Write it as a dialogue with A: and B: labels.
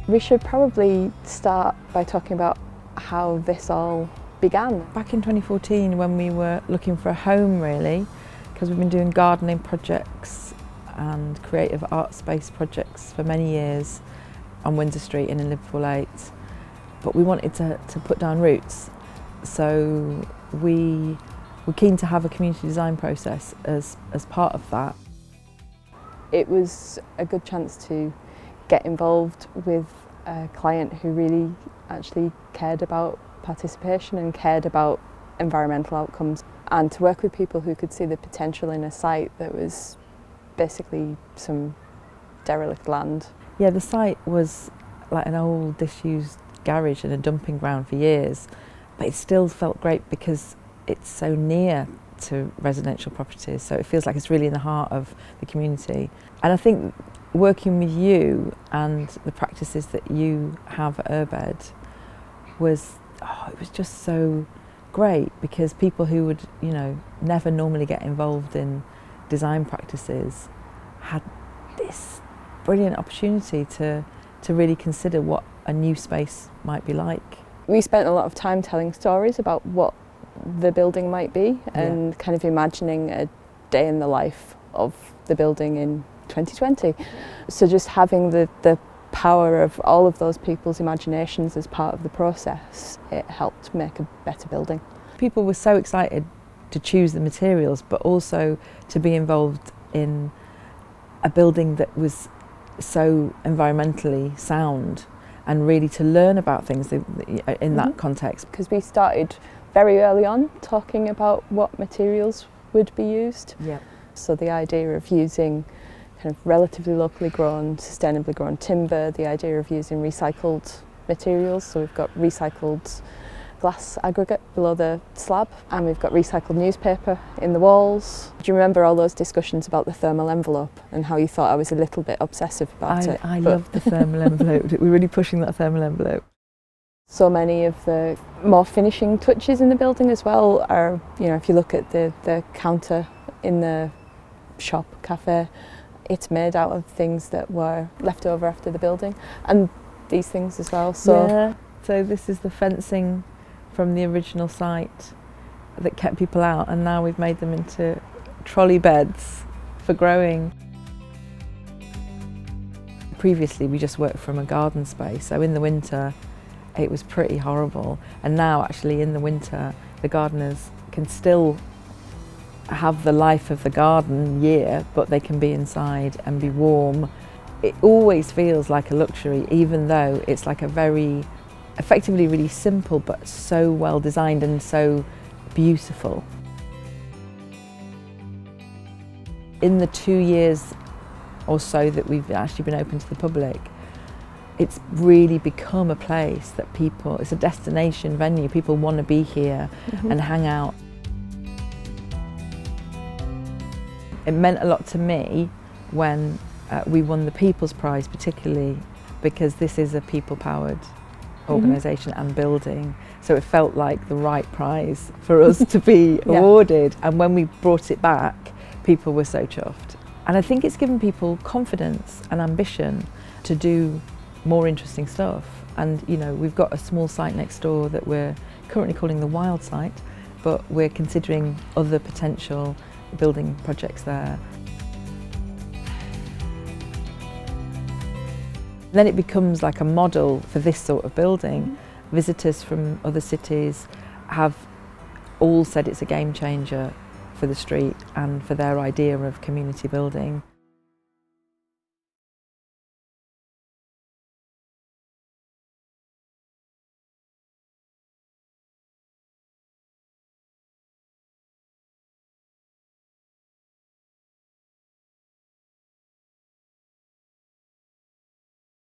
A: We should probably start by talking about how this all began.
B: Back in 2014, when we were looking for a home really, because we've been doing gardening projects and creative art space projects for many years on Windsor Street and in Liverpool 8, but we wanted to put down roots. So we were keen to have a community design process as part of that.
A: It was a good chance to get involved with a client who really actually cared about participation and cared about environmental outcomes, and to work with people who could see the potential in a site that was basically some derelict land.
B: Yeah, the site was like an old disused garage and a dumping ground for years, but it still felt great because it's so near to residential properties, so it feels like it's really in the heart of the community. And I think working with you and the practices that you have at URBED was, it was just so great, because people who would, never normally get involved in design practices had this brilliant opportunity to really consider what a new space might be like.
A: We spent a lot of time telling stories about what the building might be, and kind of imagining a day in the life of the building in 2020. So just having the power of all of those people's imaginations as part of the process, it helped make a better building.
B: People were so excited to choose the materials, but also to be involved in a building that was so environmentally sound, and really to learn about things in that context.
A: Because we started very early on talking about what materials would be used.
B: Yeah.
A: So the idea of using kind of relatively locally grown, sustainably grown timber, the idea of using recycled materials. So we've got recycled glass aggregate below the slab, and we've got recycled newspaper in the walls. Do you remember all those discussions about the thermal envelope and how you thought I was a little bit obsessive about it?
B: I love the thermal envelope. We're really pushing that thermal envelope.
A: So many of the more finishing touches in the building as well are, if you look at the counter in the shop, café, it's made out of things that were left over after the building, and these things as well. So
B: this is the fencing from the original site that kept people out, and now we've made them into trolley beds for growing. Previously we just worked from a garden space, so in the winter it was pretty horrible, and now actually in the winter the gardeners can still have the life of the garden year, but they can be inside and be warm. It always feels like a luxury, even though it's like a very effectively really simple but so well designed and so beautiful. In the 2 years or so that we've actually been open to the public, it's really become a place that it's a destination venue. People want to be here and hang out. It meant a lot to me when we won the People's Prize, particularly because this is a people-powered organisation and building, so it felt like the right prize for us to be awarded. And when we brought it back, people were so chuffed. And I think it's given people confidence and ambition to do more interesting stuff. And we've got a small site next door that we're currently calling the Wild Site, but we're considering other potential building projects there. Then it becomes like a model for this sort of building. Visitors from other cities have all said it's a game changer for the street and for their idea of community building.